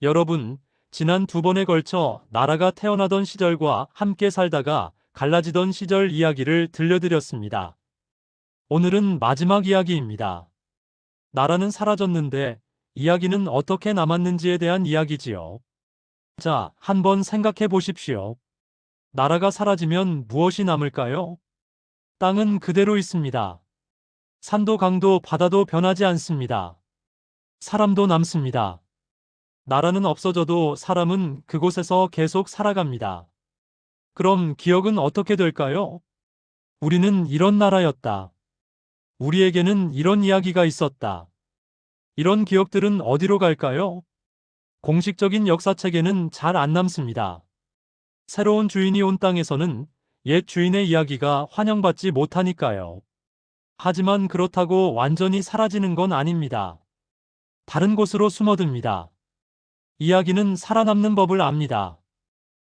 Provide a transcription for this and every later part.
여러분, 지난 두 번에 걸쳐 나라가 태어나던 시절과 함께 살다가 갈라지던 시절 이야기를 들려드렸습니다. 오늘은 마지막 이야기입니다. 나라는 사라졌는데 이야기는 어떻게 남았는지에 대한 이야기지요. 자, 한번 생각해 보십시오. 나라가 사라지면 무엇이 남을까요? 땅은 그대로 있습니다. 산도 강도 바다도 변하지 않습니다. 사람도 남습니다. 나라는 없어져도 사람은 그곳에서 계속 살아갑니다. 그럼 기억은 어떻게 될까요? 우리는 이런 나라였다. 우리에게는 이런 이야기가 있었다. 이런 기억들은 어디로 갈까요? 공식적인 역사책에는 잘 안 남습니다. 새로운 주인이 온 땅에서는 옛 주인의 이야기가 환영받지 못하니까요. 하지만 그렇다고 완전히 사라지는 건 아닙니다. 다른 곳으로 숨어듭니다. 이야기는 살아남는 법을 압니다.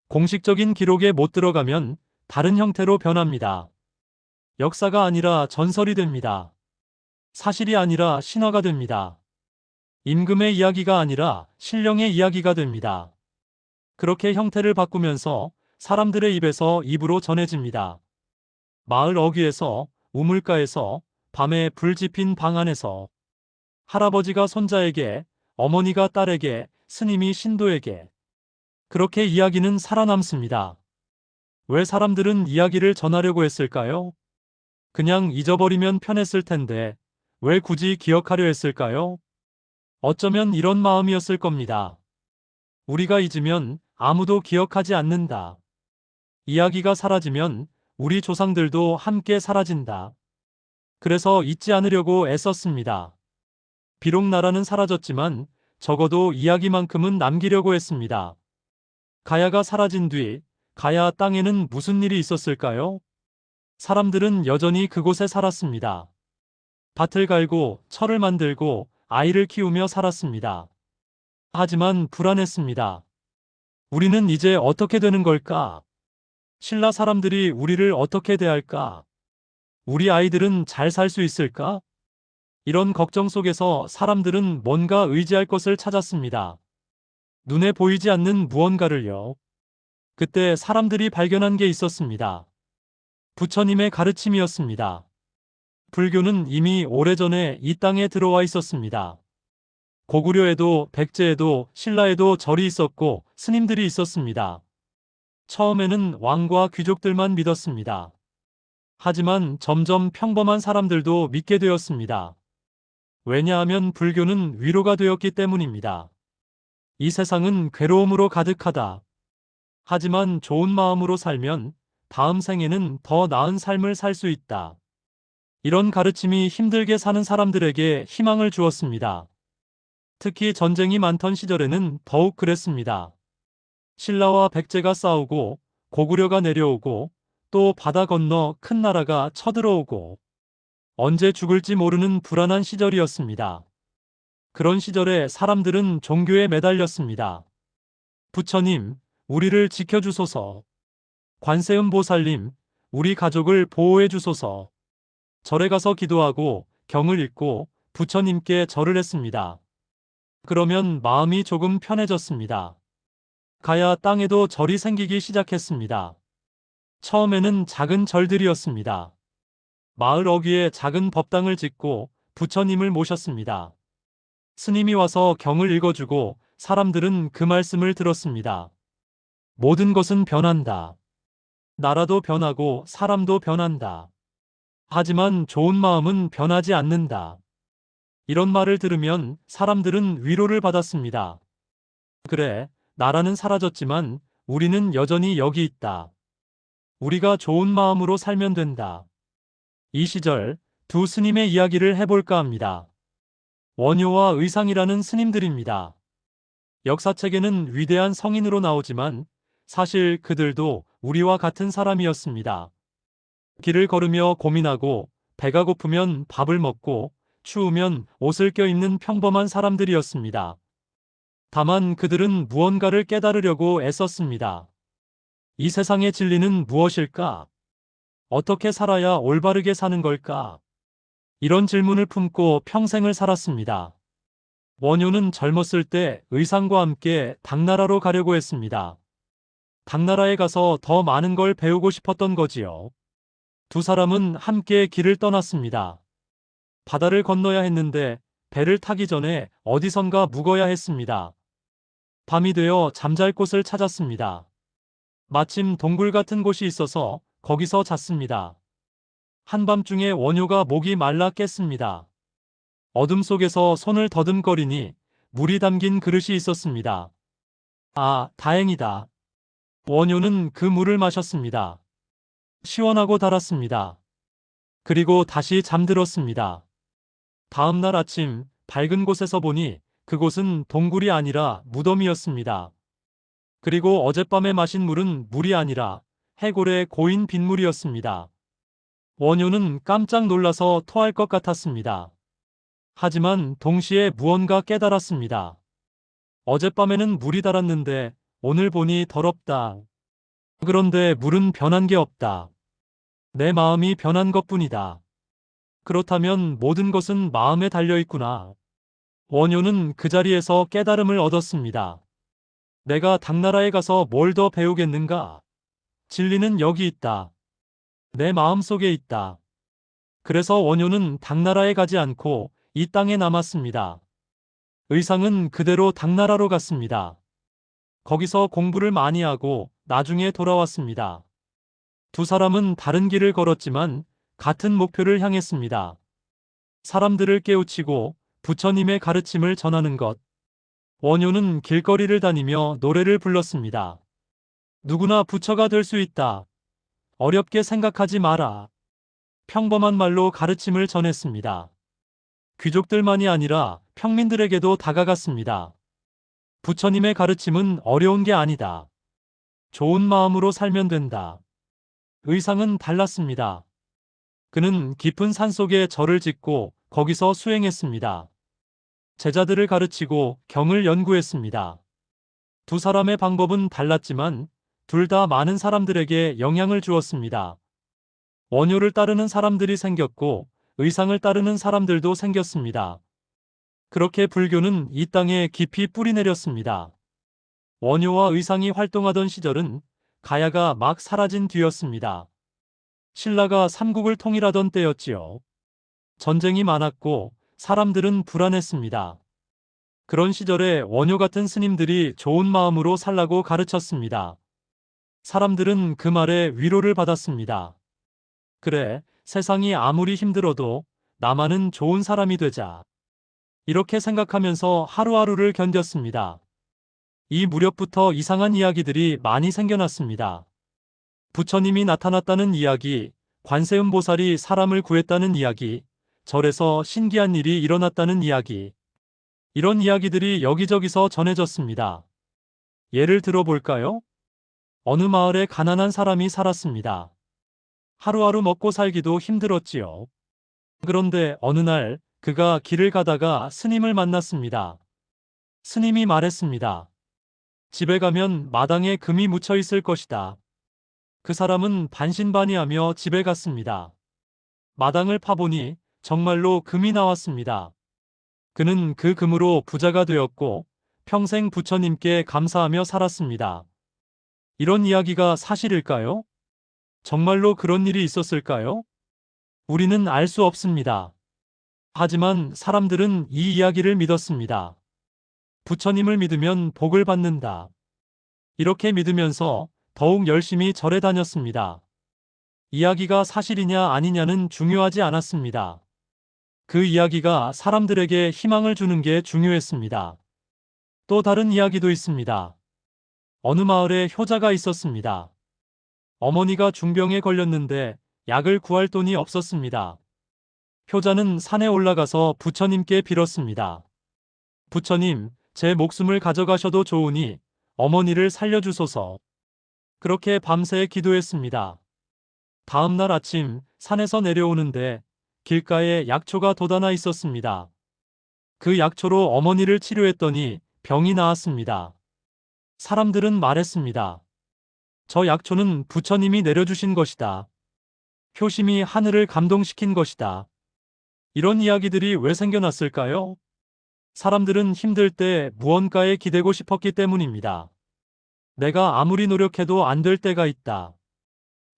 공식적인 기록에 못 들어가면 다른 형태로 변합니다. 역사가 아니라 전설이 됩니다. 사실이 아니라 신화가 됩니다. 임금의 이야기가 아니라 신령의 이야기가 됩니다. 그렇게 형태를 바꾸면서 사람들의 입에서 입으로 전해집니다. 마을 어귀에서, 우물가에서, 밤에 불 지핀 방 안에서, 할아버지가 손자에게, 어머니가 딸에게, 스님이 신도에게. 그렇게 이야기는 살아남습니다. 왜 사람들은 이야기를 전하려고 했을까요? 그냥 잊어버리면 편했을 텐데, 왜 굳이 기억하려 했을까요? 어쩌면 이런 마음이었을 겁니다. 우리가 잊으면 아무도 기억하지 않는다. 이야기가 사라지면 우리 조상들도 함께 사라진다. 그래서 잊지 않으려고 애썼습니다. 비록 나라는 사라졌지만 적어도 이야기만큼은 남기려고 했습니다. 가야가 사라진 뒤 가야 땅에는 무슨 일이 있었을까요? 사람들은 여전히 그곳에 살았습니다. 밭을 갈고 철을 만들고 아이를 키우며 살았습니다. 하지만 불안했습니다. 우리는 이제 어떻게 되는 걸까? 신라 사람들이 우리를 어떻게 대할까? 우리 아이들은 잘 살 수 있을까? 이런 걱정 속에서 사람들은 뭔가 의지할 것을 찾았습니다. 눈에 보이지 않는 무언가를요. 그때 사람들이 발견한 게 있었습니다. 부처님의 가르침이었습니다. 불교는 이미 오래전에 이 땅에 들어와 있었습니다. 고구려에도 백제에도 신라에도 절이 있었고 스님들이 있었습니다. 처음에는 왕과 귀족들만 믿었습니다. 하지만 점점 평범한 사람들도 믿게 되었습니다. 왜냐하면 불교는 위로가 되었기 때문입니다. 이 세상은 괴로움으로 가득하다. 하지만 좋은 마음으로 살면 다음 생에는 더 나은 삶을 살 수 있다. 이런 가르침이 힘들게 사는 사람들에게 희망을 주었습니다. 특히 전쟁이 많던 시절에는 더욱 그랬습니다. 신라와 백제가 싸우고 고구려가 내려오고 또 바다 건너 큰 나라가 쳐들어오고 언제 죽을지 모르는 불안한 시절이었습니다. 그런 시절에 사람들은 종교에 매달렸습니다. 부처님, 우리를 지켜주소서. 관세음 보살님, 우리 가족을 보호해 주소서. 절에 가서 기도하고 경을 읽고 부처님께 절을 했습니다. 그러면 마음이 조금 편해졌습니다. 가야 땅에도 절이 생기기 시작했습니다. 처음에는 작은 절들이었습니다. 마을 어귀에 작은 법당을 짓고 부처님을 모셨습니다. 스님이 와서 경을 읽어주고 사람들은 그 말씀을 들었습니다. 모든 것은 변한다. 나라도 변하고 사람도 변한다. 하지만 좋은 마음은 변하지 않는다. 이런 말을 들으면 사람들은 위로를 받았습니다. 그래, 나라는 사라졌지만 우리는 여전히 여기 있다. 우리가 좋은 마음으로 살면 된다. 이 시절 두 스님의 이야기를 해볼까 합니다. 원효와 의상이라는 스님들입니다. 역사책에는 위대한 성인으로 나오지만 사실 그들도 우리와 같은 사람이었습니다. 길을 걸으며 고민하고 배가 고프면 밥을 먹고 추우면 옷을 껴입는 평범한 사람들이었습니다. 다만 그들은 무언가를 깨달으려고 애썼습니다. 이 세상의 진리는 무엇일까? 어떻게 살아야 올바르게 사는 걸까? 이런 질문을 품고 평생을 살았습니다. 원효는 젊었을 때 의상과 함께 당나라로 가려고 했습니다. 당나라에 가서 더 많은 걸 배우고 싶었던 거지요. 두 사람은 함께 길을 떠났습니다. 바다를 건너야 했는데 배를 타기 전에 어디선가 묵어야 했습니다. 밤이 되어 잠잘 곳을 찾았습니다. 마침 동굴 같은 곳이 있어서 거기서 잤습니다. 한밤중에 원효가 목이 말라 깼습니다. 어둠 속에서 손을 더듬거리니 물이 담긴 그릇이 있었습니다. 아, 다행이다. 원효는 그 물을 마셨습니다. 시원하고 달았습니다. 그리고 다시 잠들었습니다. 다음 날 아침 밝은 곳에서 보니 그곳은 동굴이 아니라 무덤이었습니다. 그리고 어젯밤에 마신 물은 물이 아니라 해골의 고인 빗물이었습니다. 원효는 깜짝 놀라서 토할 것 같았습니다. 하지만 동시에 무언가 깨달았습니다. 어젯밤에는 물이 달았는데 오늘 보니 더럽다. 그런데 물은 변한 게 없다. 내 마음이 변한 것뿐이다. 그렇다면 모든 것은 마음에 달려 있구나. 원효는 그 자리에서 깨달음을 얻었습니다. 내가 당나라에 가서 뭘 더 배우겠는가? 진리는 여기 있다. 내 마음 속에 있다. 그래서 원효는 당나라에 가지 않고 이 땅에 남았습니다. 의상은 그대로 당나라로 갔습니다. 거기서 공부를 많이 하고 나중에 돌아왔습니다. 두 사람은 다른 길을 걸었지만 같은 목표를 향했습니다. 사람들을 깨우치고 부처님의 가르침을 전하는 것. 원효는 길거리를 다니며 노래를 불렀습니다. 누구나 부처가 될 수 있다. 어렵게 생각하지 마라. 평범한 말로 가르침을 전했습니다. 귀족들만이 아니라 평민들에게도 다가갔습니다. 부처님의 가르침은 어려운 게 아니다. 좋은 마음으로 살면 된다. 의상은 달랐습니다. 그는 깊은 산속에 절을 짓고 거기서 수행했습니다. 제자들을 가르치고 경을 연구했습니다. 두 사람의 방법은 달랐지만 둘 다 많은 사람들에게 영향을 주었습니다. 원효를 따르는 사람들이 생겼고 의상을 따르는 사람들도 생겼습니다. 그렇게 불교는 이 땅에 깊이 뿌리내렸습니다. 원효와 의상이 활동하던 시절은 가야가 막 사라진 뒤였습니다. 신라가 삼국을 통일하던 때였지요. 전쟁이 많았고 사람들은 불안했습니다. 그런 시절에 원효 같은 스님들이 좋은 마음으로 살라고 가르쳤습니다. 사람들은 그 말에 위로를 받았습니다. 그래, 세상이 아무리 힘들어도 나만은 좋은 사람이 되자. 이렇게 생각하면서 하루하루를 견뎠습니다. 이 무렵부터 이상한 이야기들이 많이 생겨났습니다. 부처님이 나타났다는 이야기, 관세음 보살이 사람을 구했다는 이야기, 절에서 신기한 일이 일어났다는 이야기. 이런 이야기들이 여기저기서 전해졌습니다. 예를 들어볼까요? 어느 마을에 가난한 사람이 살았습니다. 하루하루 먹고 살기도 힘들었지요. 그런데 어느 날 그가 길을 가다가 스님을 만났습니다. 스님이 말했습니다. 집에 가면 마당에 금이 묻혀 있을 것이다. 그 사람은 반신반의하며 집에 갔습니다. 마당을 파보니 정말로 금이 나왔습니다. 그는 그 금으로 부자가 되었고 평생 부처님께 감사하며 살았습니다. 이런 이야기가 사실일까요? 정말로 그런 일이 있었을까요? 우리는 알 수 없습니다. 하지만 사람들은 이 이야기를 믿었습니다. 부처님을 믿으면 복을 받는다. 이렇게 믿으면서 더욱 열심히 절에 다녔습니다. 이야기가 사실이냐 아니냐는 중요하지 않았습니다. 그 이야기가 사람들에게 희망을 주는 게 중요했습니다. 또 다른 이야기도 있습니다. 어느 마을에 효자가 있었습니다. 어머니가 중병에 걸렸는데 약을 구할 돈이 없었습니다. 효자는 산에 올라가서 부처님께 빌었습니다. 부처님, 제 목숨을 가져가셔도 좋으니 어머니를 살려주소서. 그렇게 밤새 기도했습니다. 다음 날 아침 산에서 내려오는데 길가에 약초가 돋아나 있었습니다. 그 약초로 어머니를 치료했더니 병이 나았습니다. 사람들은 말했습니다. 저 약초는 부처님이 내려주신 것이다. 효심이 하늘을 감동시킨 것이다. 이런 이야기들이 왜 생겨났을까요? 사람들은 힘들 때 무언가에 기대고 싶었기 때문입니다. 내가 아무리 노력해도 안 될 때가 있다.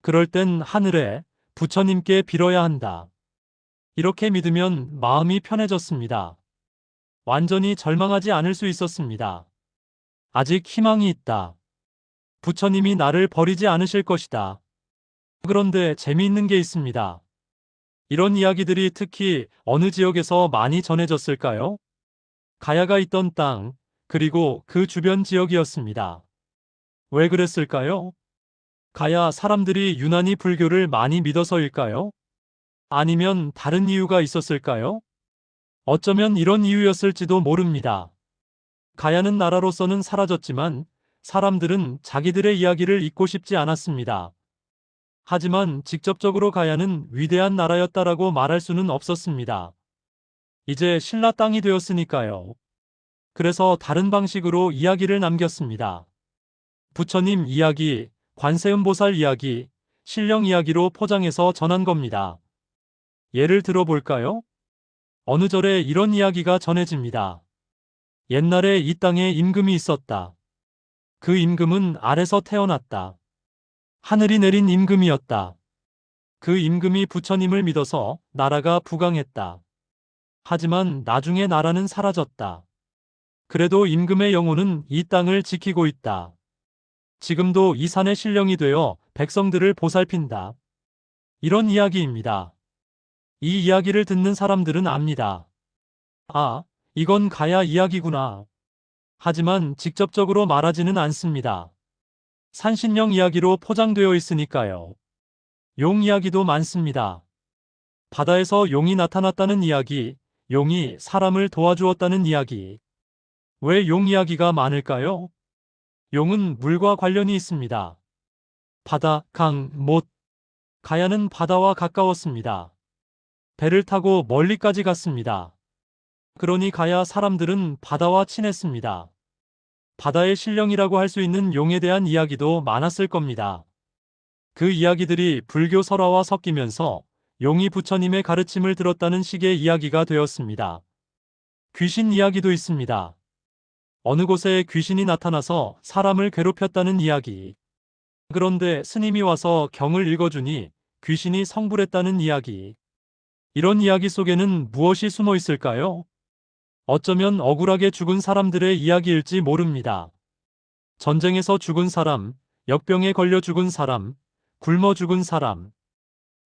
그럴 땐 하늘에, 부처님께 빌어야 한다. 이렇게 믿으면 마음이 편해졌습니다. 완전히 절망하지 않을 수 있었습니다. 아직 희망이 있다. 부처님이 나를 버리지 않으실 것이다. 그런데 재미있는 게 있습니다. 이런 이야기들이 특히 어느 지역에서 많이 전해졌을까요? 가야가 있던 땅, 그리고 그 주변 지역이었습니다. 왜 그랬을까요? 가야 사람들이 유난히 불교를 많이 믿어서일까요? 아니면 다른 이유가 있었을까요? 어쩌면 이런 이유였을지도 모릅니다. 가야는 나라로서는 사라졌지만 사람들은 자기들의 이야기를 잊고 싶지 않았습니다. 하지만 직접적으로 가야는 위대한 나라였다라고 말할 수는 없었습니다. 이제 신라 땅이 되었으니까요. 그래서 다른 방식으로 이야기를 남겼습니다. 부처님 이야기, 관세음보살 이야기, 신령 이야기로 포장해서 전한 겁니다. 예를 들어볼까요? 어느 절에 이런 이야기가 전해집니다. 옛날에 이 땅에 임금이 있었다. 그 임금은 알에서 태어났다. 하늘이 내린 임금이었다. 그 임금이 부처님을 믿어서 나라가 부강했다. 하지만 나중에 나라는 사라졌다. 그래도 임금의 영혼은 이 땅을 지키고 있다. 지금도 이 산의 신령이 되어 백성들을 보살핀다. 이런 이야기입니다. 이 이야기를 듣는 사람들은 압니다. 아, 이건 가야 이야기구나. 하지만 직접적으로 말하지는 않습니다. 산신령 이야기로 포장되어 있으니까요. 용 이야기도 많습니다. 바다에서 용이 나타났다는 이야기, 용이 사람을 도와주었다는 이야기. 왜 용 이야기가 많을까요? 용은 물과 관련이 있습니다. 바다, 강, 못. 가야는 바다와 가까웠습니다. 배를 타고 멀리까지 갔습니다. 그러니 가야 사람들은 바다와 친했습니다. 바다의 신령이라고 할 수 있는 용에 대한 이야기도 많았을 겁니다. 그 이야기들이 불교 설화와 섞이면서 용이 부처님의 가르침을 들었다는 식의 이야기가 되었습니다. 귀신 이야기도 있습니다. 어느 곳에 귀신이 나타나서 사람을 괴롭혔다는 이야기. 그런데 스님이 와서 경을 읽어주니 귀신이 성불했다는 이야기. 이런 이야기 속에는 무엇이 숨어 있을까요? 어쩌면 억울하게 죽은 사람들의 이야기일지 모릅니다. 전쟁에서 죽은 사람, 역병에 걸려 죽은 사람, 굶어 죽은 사람.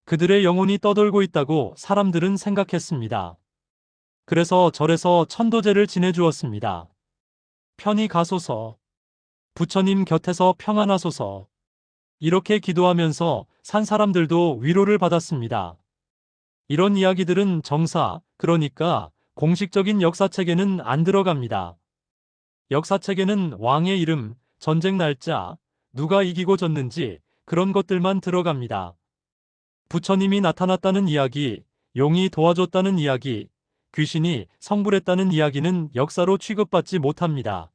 그들의 영혼이 떠돌고 있다고 사람들은 생각했습니다. 그래서 절에서 천도제를 지내주었습니다. 편히 가소서. 부처님 곁에서 평안하소서. 이렇게 기도하면서 산 사람들도 위로를 받았습니다. 이런 이야기들은 정사, 그러니까 공식적인 역사책에는 안 들어갑니다. 역사책에는 왕의 이름, 전쟁 날짜, 누가 이기고 졌는지 그런 것들만 들어갑니다. 부처님이 나타났다는 이야기, 용이 도와줬다는 이야기, 귀신이 성불했다는 이야기는 역사로 취급받지 못합니다.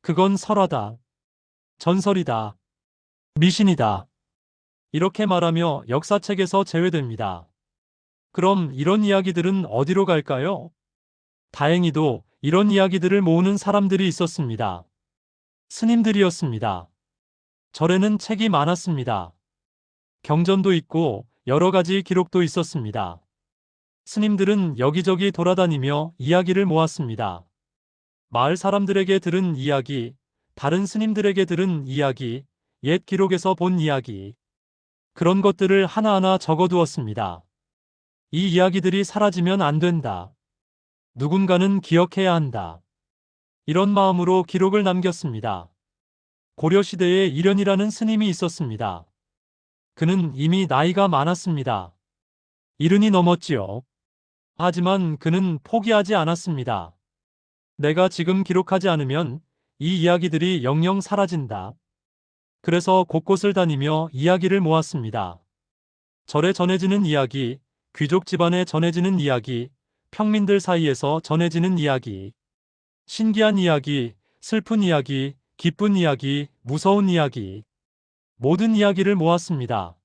그건 설화다. 전설이다. 미신이다. 이렇게 말하며 역사책에서 제외됩니다. 그럼 이런 이야기들은 어디로 갈까요? 다행히도 이런 이야기들을 모으는 사람들이 있었습니다. 스님들이었습니다. 절에는 책이 많았습니다. 경전도 있고 여러 가지 기록도 있었습니다. 스님들은 여기저기 돌아다니며 이야기를 모았습니다. 마을 사람들에게 들은 이야기, 다른 스님들에게 들은 이야기, 옛 기록에서 본 이야기. 그런 것들을 하나하나 적어두었습니다. 이 이야기들이 사라지면 안 된다. 누군가는 기억해야 한다. 이런 마음으로 기록을 남겼습니다. 고려시대에 이련이라는 스님이 있었습니다. 그는 이미 나이가 많았습니다. 70이 넘었지요. 하지만 그는 포기하지 않았습니다. 내가 지금 기록하지 않으면 이 이야기들이 영영 사라진다. 그래서 곳곳을 다니며 이야기를 모았습니다. 절에 전해지는 이야기, 귀족 집안에 전해지는 이야기, 평민들 사이에서 전해지는 이야기, 신기한 이야기, 슬픈 이야기, 기쁜 이야기, 무서운 이야기, 모든 이야기를 모았습니다.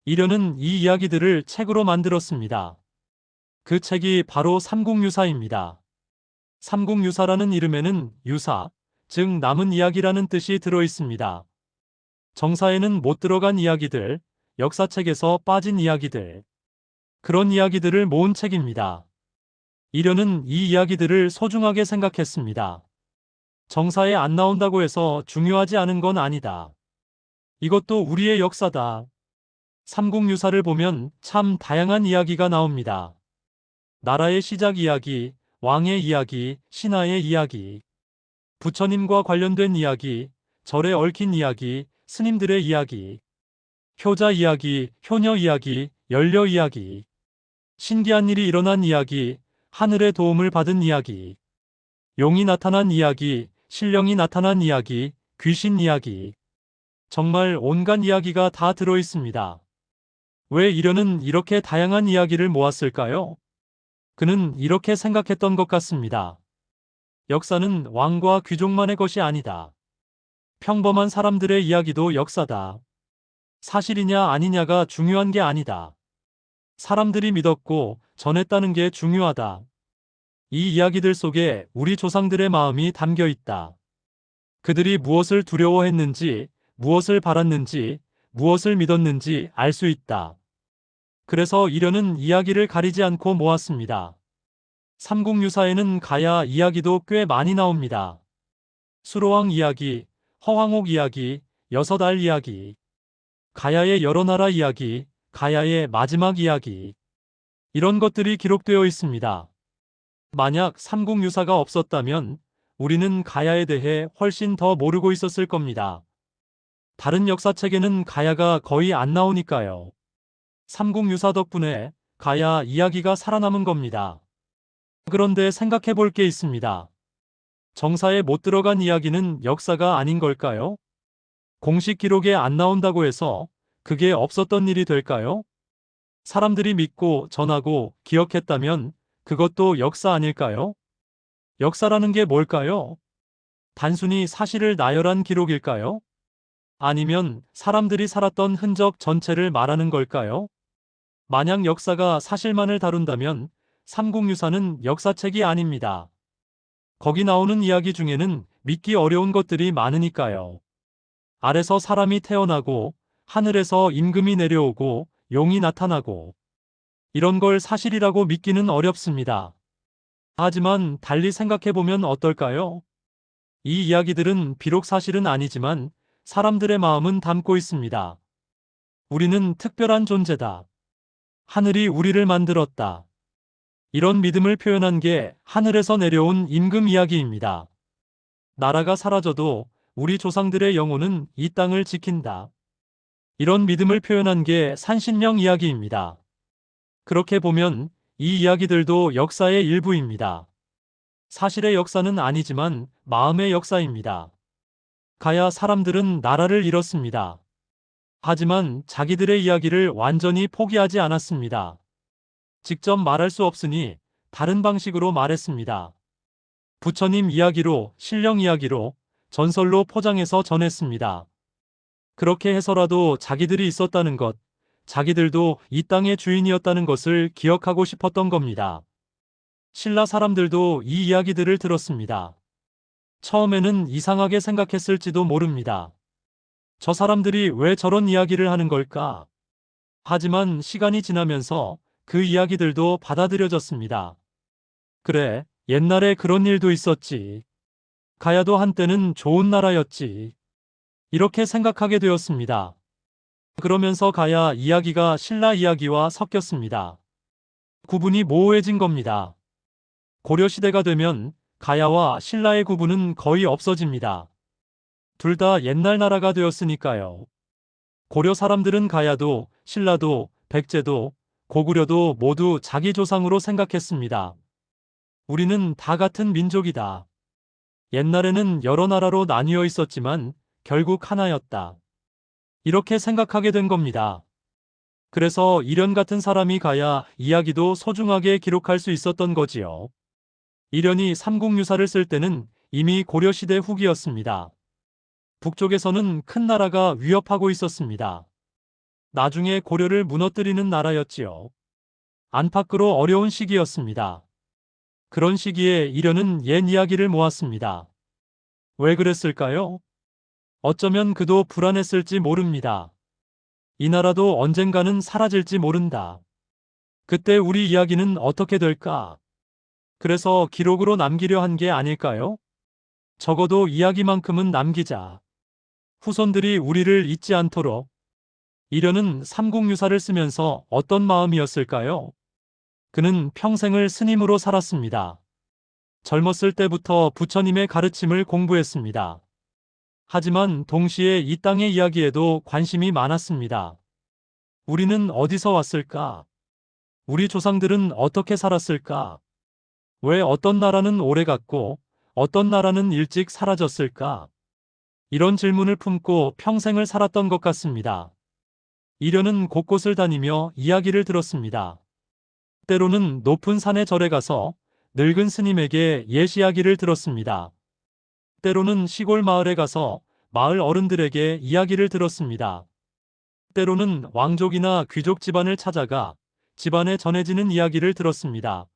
이련은 이 이야기들을 책으로 만들었습니다. 그 책이 바로 삼국유사입니다. 삼국유사라는 이름에는 유사, 즉 남은 이야기라는 뜻이 들어 있습니다. 정사에는 못 들어간 이야기들, 역사책에서 빠진 이야기들, 그런 이야기들을 모은 책입니다. 이련은 이 이야기들을 소중하게 생각했습니다. 정사에 안 나온다고 해서 중요하지 않은 건 아니다. 이것도 우리의 역사다. 삼국유사를 보면 참 다양한 이야기가 나옵니다. 나라의 시작 이야기, 왕의 이야기, 신하의 이야기, 부처님과 관련된 이야기, 절에 얽힌 이야기, 스님들의 이야기, 효자 이야기, 효녀 이야기, 연려 이야기, 신기한 일이 일어난 이야기, 하늘의 도움을 받은 이야기, 용이 나타난 이야기, 신령이 나타난 이야기, 귀신 이야기, 정말 온갖 이야기가 다 들어 있습니다. 왜 이련은 이렇게 다양한 이야기를 모았을까요? 그는 이렇게 생각했던 것 같습니다. 역사는 왕과 귀족만의 것이 아니다. 평범한 사람들의 이야기도 역사다. 사실이냐 아니냐가 중요한 게 아니다. 사람들이 믿었고 전했다는 게 중요하다. 이 이야기들 속에 우리 조상들의 마음이 담겨 있다. 그들이 무엇을 두려워했는지, 무엇을 바랐는지, 무엇을 믿었는지 알 수 있다. 그래서 이련은 이야기를 가리지 않고 모았습니다. 삼국유사에는 가야 이야기도 꽤 많이 나옵니다. 수로왕 이야기, 허황옥 이야기, 여섯알 이야기, 가야의 여러 나라 이야기, 가야의 마지막 이야기, 이런 것들이 기록되어 있습니다. 만약 삼국유사가 없었다면 우리는 가야에 대해 훨씬 더 모르고 있었을 겁니다. 다른 역사책에는 가야가 거의 안 나오니까요. 삼국유사 덕분에 가야 이야기가 살아남은 겁니다. 그런데 생각해 볼 게 있습니다. 정사에 못 들어간 이야기는 역사가 아닌 걸까요? 공식 기록에 안 나온다고 해서 그게 없었던 일이 될까요? 사람들이 믿고 전하고 기억했다면 그것도 역사 아닐까요? 역사라는 게 뭘까요? 단순히 사실을 나열한 기록일까요? 아니면 사람들이 살았던 흔적 전체를 말하는 걸까요? 만약 역사가 사실만을 다룬다면 삼국유사는 역사책이 아닙니다. 거기 나오는 이야기 중에는 믿기 어려운 것들이 많으니까요. 아래서 사람이 태어나고 하늘에서 임금이 내려오고 용이 나타나고 이런 걸 사실이라고 믿기는 어렵습니다. 하지만 달리 생각해보면 어떨까요? 이 이야기들은 비록 사실은 아니지만 사람들의 마음은 담고 있습니다. 우리는 특별한 존재다. 하늘이 우리를 만들었다. 이런 믿음을 표현한 게 하늘에서 내려온 임금 이야기입니다. 나라가 사라져도 우리 조상들의 영혼은 이 땅을 지킨다. 이런 믿음을 표현한 게 산신령 이야기입니다. 그렇게 보면 이 이야기들도 역사의 일부입니다. 사실의 역사는 아니지만 마음의 역사입니다. 가야 사람들은 나라를 잃었습니다. 하지만 자기들의 이야기를 완전히 포기하지 않았습니다. 직접 말할 수 없으니 다른 방식으로 말했습니다. 부처님 이야기로, 신령 이야기로, 전설로 포장해서 전했습니다. 그렇게 해서라도 자기들이 있었다는 것, 자기들도 이 땅의 주인이었다는 것을 기억하고 싶었던 겁니다. 신라 사람들도 이 이야기들을 들었습니다. 처음에는 이상하게 생각했을지도 모릅니다. 저 사람들이 왜 저런 이야기를 하는 걸까? 하지만 시간이 지나면서 그 이야기들도 받아들여졌습니다. 그래, 옛날에 그런 일도 있었지. 가야도 한때는 좋은 나라였지. 이렇게 생각하게 되었습니다. 그러면서 가야 이야기가 신라 이야기와 섞였습니다. 구분이 모호해진 겁니다. 고려시대가 되면 가야와 신라의 구분은 거의 없어집니다. 둘 다 옛날 나라가 되었으니까요. 고려 사람들은 가야도, 신라도, 백제도, 고구려도 모두 자기 조상으로 생각했습니다. 우리는 다 같은 민족이다. 옛날에는 여러 나라로 나뉘어 있었지만 결국 하나였다. 이렇게 생각하게 된 겁니다. 그래서 이련 같은 사람이 가야 이야기도 소중하게 기록할 수 있었던 거지요. 이련이 삼국유사를 쓸 때는 이미 고려시대 후기였습니다. 북쪽에서는 큰 나라가 위협하고 있었습니다. 나중에 고려를 무너뜨리는 나라였지요. 안팎으로 어려운 시기였습니다. 그런 시기에 이련은 옛 이야기를 모았습니다. 왜 그랬을까요? 어쩌면 그도 불안했을지 모릅니다. 이 나라도 언젠가는 사라질지 모른다. 그때 우리 이야기는 어떻게 될까? 그래서 기록으로 남기려 한 게 아닐까요? 적어도 이야기만큼은 남기자. 후손들이 우리를 잊지 않도록. 이련은 삼국유사를 쓰면서 어떤 마음이었을까요? 그는 평생을 스님으로 살았습니다. 젊었을 때부터 부처님의 가르침을 공부했습니다. 하지만 동시에 이 땅의 이야기에도 관심이 많았습니다. 우리는 어디서 왔을까? 우리 조상들은 어떻게 살았을까? 왜 어떤 나라는 오래 갔고 어떤 나라는 일찍 사라졌을까? 이런 질문을 품고 평생을 살았던 것 같습니다. 이련은 곳곳을 다니며 이야기를 들었습니다. 때로는 높은 산의 절에 가서 늙은 스님에게 옛 이야기를 들었습니다. 때로는 시골 마을에 가서 마을 어른들에게 이야기를 들었습니다. 때로는 왕족이나 귀족 집안을 찾아가 집안에 전해지는 이야기를 들었습니다.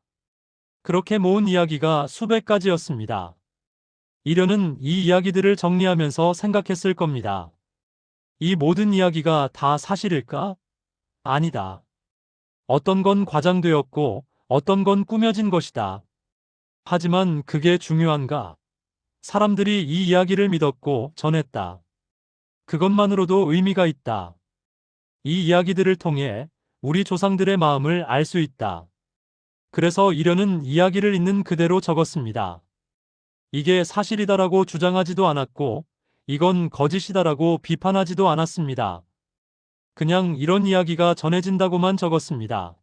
그렇게 모은 이야기가 수백 가지였습니다. 이련은 이 이야기들을 정리하면서 생각했을 겁니다. 이 모든 이야기가 다 사실일까? 아니다. 어떤 건 과장되었고 어떤 건 꾸며진 것이다. 하지만 그게 중요한가? 사람들이 이 이야기를 믿었고 전했다. 그것만으로도 의미가 있다. 이 이야기들을 통해 우리 조상들의 마음을 알 수 있다. 그래서 이련은 이야기를 있는 그대로 적었습니다. 이게 사실이다라고 주장하지도 않았고 이건 거짓이다라고 비판하지도 않았습니다. 그냥 이런 이야기가 전해진다고만 적었습니다.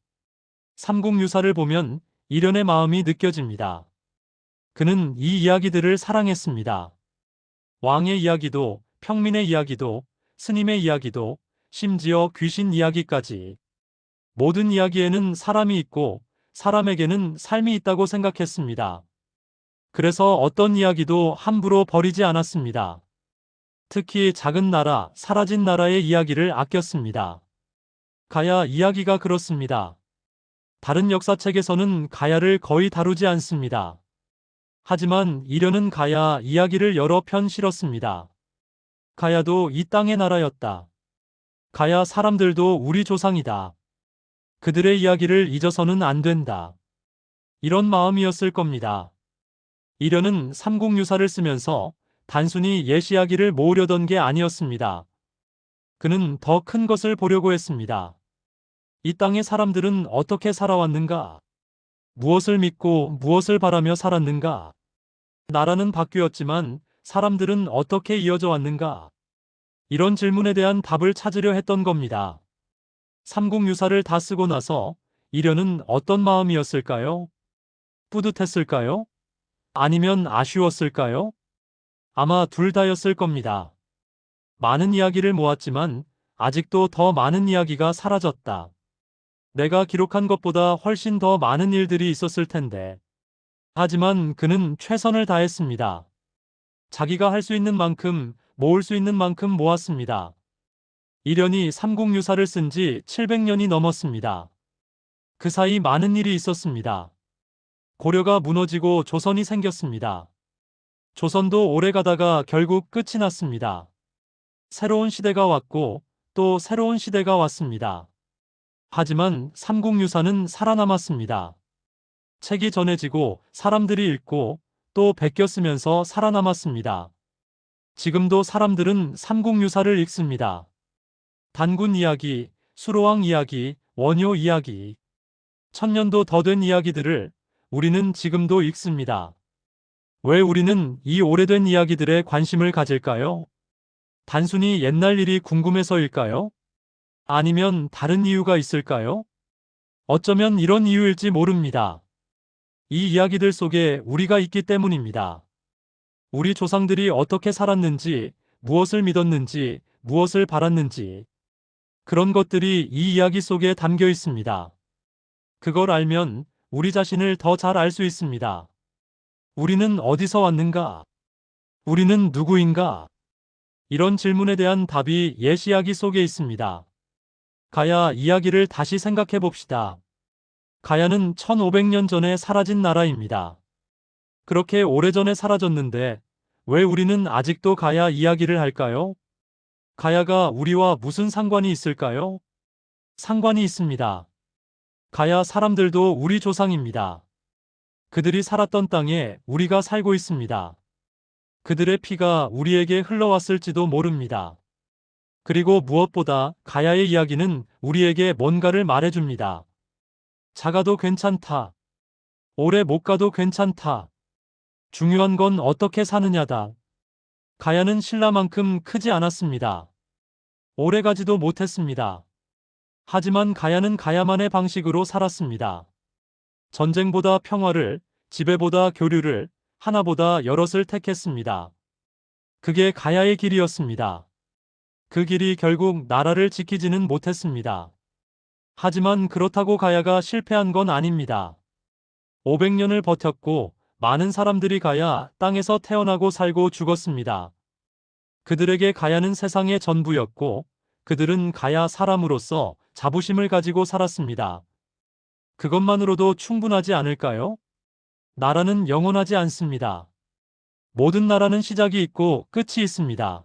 삼국유사를 보면 이련의 마음이 느껴집니다. 그는 이 이야기들을 사랑했습니다. 왕의 이야기도, 평민의 이야기도, 스님의 이야기도, 심지어 귀신 이야기까지. 모든 이야기에는 사람이 있고 사람에게는 삶이 있다고 생각했습니다. 그래서 어떤 이야기도 함부로 버리지 않았습니다. 특히 작은 나라, 사라진 나라의 이야기를 아꼈습니다. 가야 이야기가 그렇습니다. 다른 역사책에서는 가야를 거의 다루지 않습니다. 하지만 이련은 가야 이야기를 여러 편 실었습니다. 가야도 이 땅의 나라였다. 가야 사람들도 우리 조상이다. 그들의 이야기를 잊어서는 안 된다. 이런 마음이었을 겁니다. 이련은 삼국유사를 쓰면서 단순히 옛 이야기를 모으려던 게 아니었습니다. 그는 더 큰 것을 보려고 했습니다. 이 땅의 사람들은 어떻게 살아왔는가? 무엇을 믿고 무엇을 바라며 살았는가? 나라는 바뀌었지만 사람들은 어떻게 이어져 왔는가? 이런 질문에 대한 답을 찾으려 했던 겁니다. 삼국유사를 다 쓰고 나서 이련은 어떤 마음이었을까요? 뿌듯했을까요? 아니면 아쉬웠을까요? 아마 둘 다였을 겁니다. 많은 이야기를 모았지만 아직도 더 많은 이야기가 사라졌다. 내가 기록한 것보다 훨씬 더 많은 일들이 있었을 텐데. 하지만 그는 최선을 다했습니다. 자기가 할 수 있는 만큼, 모을 수 있는 만큼 모았습니다. 이련이 삼국유사를 쓴 지 700년이 넘었습니다. 그 사이 많은 일이 있었습니다. 고려가 무너지고 조선이 생겼습니다. 조선도 오래 가다가 결국 끝이 났습니다. 새로운 시대가 왔고 또 새로운 시대가 왔습니다. 하지만 삼국유사는 살아남았습니다. 책이 전해지고 사람들이 읽고 또 베꼈으면서 살아남았습니다. 지금도 사람들은 삼국유사를 읽습니다. 단군 이야기, 수로왕 이야기, 원효 이야기, 천년도 더 된 이야기들을 우리는 지금도 읽습니다. 왜 우리는 이 오래된 이야기들에 관심을 가질까요? 단순히 옛날 일이 궁금해서일까요? 아니면 다른 이유가 있을까요? 어쩌면 이런 이유일지 모릅니다. 이 이야기들 속에 우리가 있기 때문입니다. 우리 조상들이 어떻게 살았는지, 무엇을 믿었는지, 무엇을 바랐는지, 그런 것들이 이 이야기 속에 담겨 있습니다. 그걸 알면 우리 자신을 더 잘 알 수 있습니다. 우리는 어디서 왔는가? 우리는 누구인가? 이런 질문에 대한 답이 옛 이야기 속에 있습니다. 가야 이야기를 다시 생각해 봅시다. 가야는 1500년 전에 사라진 나라입니다. 그렇게 오래전에 사라졌는데 왜 우리는 아직도 가야 이야기를 할까요? 가야가 우리와 무슨 상관이 있을까요? 상관이 있습니다. 가야 사람들도 우리 조상입니다. 그들이 살았던 땅에 우리가 살고 있습니다. 그들의 피가 우리에게 흘러왔을지도 모릅니다. 그리고 무엇보다 가야의 이야기는 우리에게 뭔가를 말해줍니다. 작아도 괜찮다. 오래 못 가도 괜찮다. 중요한 건 어떻게 사느냐다. 가야는 신라만큼 크지 않았습니다. 오래 가지도 못했습니다. 하지만 가야는 가야만의 방식으로 살았습니다. 전쟁보다 평화를, 지배보다 교류를, 하나보다 여럿을 택했습니다. 그게 가야의 길이었습니다. 그 길이 결국 나라를 지키지는 못했습니다. 하지만 그렇다고 가야가 실패한 건 아닙니다. 500년을 버텼고 많은 사람들이 가야 땅에서 태어나고 살고 죽었습니다. 그들에게 가야는 세상의 전부였고 그들은 가야 사람으로서 자부심을 가지고 살았습니다. 그것만으로도 충분하지 않을까요? 나라는 영원하지 않습니다. 모든 나라는 시작이 있고 끝이 있습니다.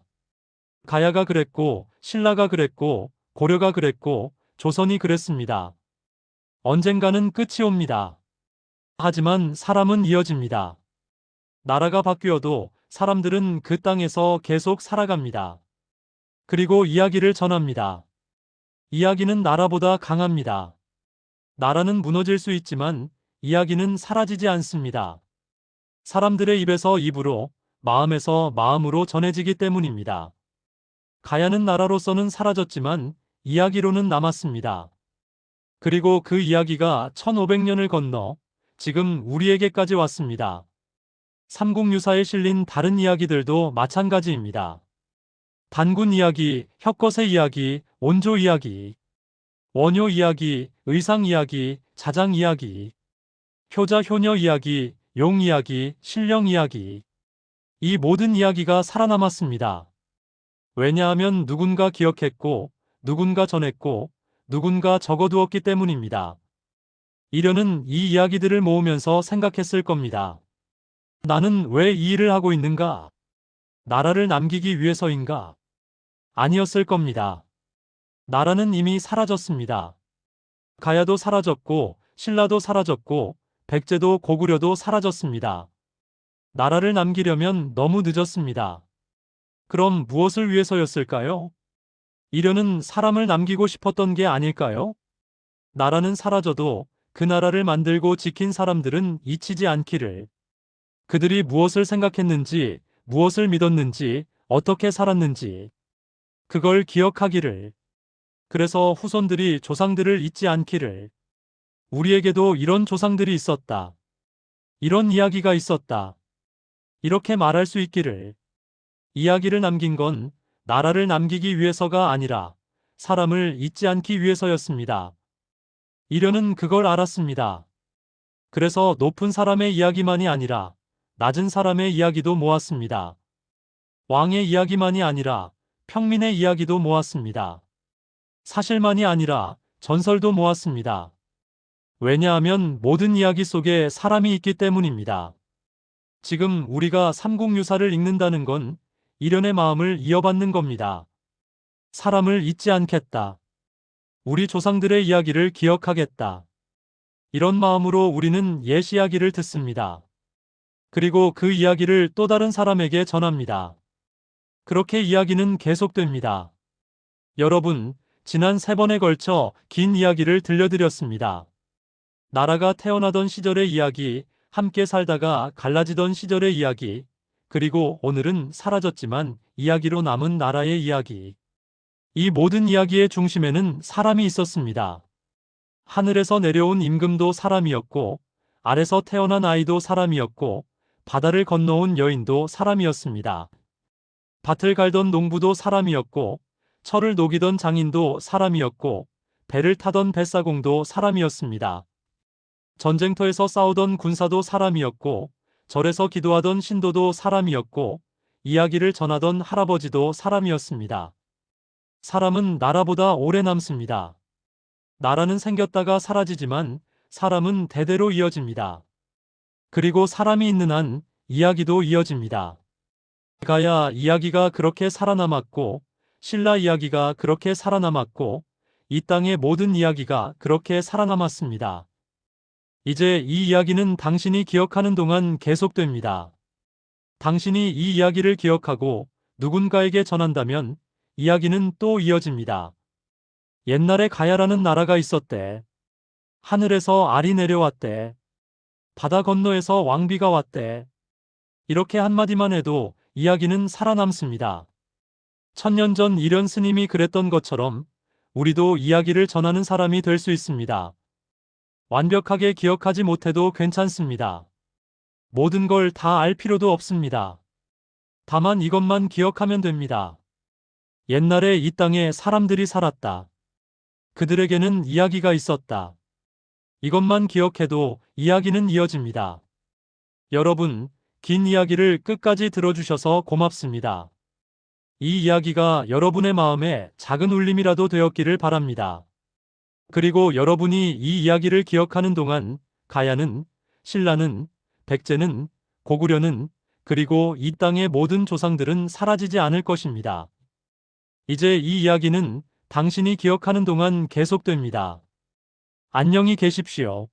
가야가 그랬고, 신라가 그랬고, 고려가 그랬고, 조선이 그랬습니다. 언젠가는 끝이 옵니다. 하지만 사람은 이어집니다. 나라가 바뀌어도 사람들은 그 땅에서 계속 살아갑니다. 그리고 이야기를 전합니다. 이야기는 나라보다 강합니다. 나라는 무너질 수 있지만 이야기는 사라지지 않습니다. 사람들의 입에서 입으로, 마음에서 마음으로 전해지기 때문입니다. 가야는 나라로서는 사라졌지만 이야기로는 남았습니다. 그리고 그 이야기가 1500년을 건너 지금 우리에게까지 왔습니다. 삼국유사에 실린 다른 이야기들도 마찬가지입니다. 단군 이야기, 혁거세 이야기, 온조 이야기, 원효 이야기, 의상 이야기, 자장 이야기, 효자 효녀 이야기, 용 이야기, 신령 이야기. 이 모든 이야기가 살아남았습니다. 왜냐하면 누군가 기억했고, 누군가 전했고, 누군가 적어두었기 때문입니다. 이련은 이 이야기들을 모으면서 생각했을 겁니다. 나는 왜 이 일을 하고 있는가? 나라를 남기기 위해서인가? 아니었을 겁니다. 나라는 이미 사라졌습니다. 가야도 사라졌고, 신라도 사라졌고, 백제도 고구려도 사라졌습니다. 나라를 남기려면 너무 늦었습니다. 그럼 무엇을 위해서였을까요? 이련은 사람을 남기고 싶었던 게 아닐까요? 나라는 사라져도 그 나라를 만들고 지킨 사람들은 잊히지 않기를. 그들이 무엇을 생각했는지, 무엇을 믿었는지, 어떻게 살았는지, 그걸 기억하기를. 그래서 후손들이 조상들을 잊지 않기를. 우리에게도 이런 조상들이 있었다. 이런 이야기가 있었다. 이렇게 말할 수 있기를. 이야기를 남긴 건 나라를 남기기 위해서가 아니라 사람을 잊지 않기 위해서였습니다. 이련은 그걸 알았습니다. 그래서 높은 사람의 이야기만이 아니라 낮은 사람의 이야기도 모았습니다. 왕의 이야기만이 아니라 평민의 이야기도 모았습니다. 사실만이 아니라 전설도 모았습니다. 왜냐하면 모든 이야기 속에 사람이 있기 때문입니다. 지금 우리가 삼국유사를 읽는다는 건 이련의 마음을 이어받는 겁니다. 사람을 잊지 않겠다. 우리 조상들의 이야기를 기억하겠다. 이런 마음으로 우리는 옛 이야기를 듣습니다. 그리고 그 이야기를 또 다른 사람에게 전합니다. 그렇게 이야기는 계속됩니다. 여러분, 지난 3번에 걸쳐 긴 이야기를 들려드렸습니다. 나라가 태어나던 시절의 이야기, 함께 살다가 갈라지던 시절의 이야기, 그리고 오늘은 사라졌지만 이야기로 남은 나라의 이야기. 이 모든 이야기의 중심에는 사람이 있었습니다. 하늘에서 내려온 임금도 사람이었고, 아래서 태어난 아이도 사람이었고, 바다를 건너온 여인도 사람이었습니다. 밭을 갈던 농부도 사람이었고, 철을 녹이던 장인도 사람이었고, 배를 타던 뱃사공도 사람이었습니다. 전쟁터에서 싸우던 군사도 사람이었고, 절에서 기도하던 신도도 사람이었고, 이야기를 전하던 할아버지도 사람이었습니다. 사람은 나라보다 오래 남습니다. 나라는 생겼다가 사라지지만 사람은 대대로 이어집니다. 그리고 사람이 있는 한 이야기도 이어집니다. 가야 이야기가 그렇게 살아남았고, 신라 이야기가 그렇게 살아남았고, 이 땅의 모든 이야기가 그렇게 살아남았습니다. 이제 이 이야기는 당신이 기억하는 동안 계속됩니다. 당신이 이 이야기를 기억하고 누군가에게 전한다면 이야기는 또 이어집니다. 옛날에 가야라는 나라가 있었대. 하늘에서 알이 내려왔대. 바다 건너에서 왕비가 왔대. 이렇게 한마디만 해도 이야기는 살아남습니다. 1000년 전 이련 스님이 그랬던 것처럼 우리도 이야기를 전하는 사람이 될 수 있습니다. 완벽하게 기억하지 못해도 괜찮습니다. 모든 걸 다 알 필요도 없습니다. 다만 이것만 기억하면 됩니다. 옛날에 이 땅에 사람들이 살았다. 그들에게는 이야기가 있었다. 이것만 기억해도 이야기는 이어집니다. 여러분, 긴 이야기를 끝까지 들어주셔서 고맙습니다. 이 이야기가 여러분의 마음에 작은 울림이라도 되었기를 바랍니다. 그리고 여러분이 이 이야기를 기억하는 동안 가야는, 신라는, 백제는, 고구려는, 그리고 이 땅의 모든 조상들은 사라지지 않을 것입니다. 이제 이 이야기는 당신이 기억하는 동안 계속됩니다. 안녕히 계십시오.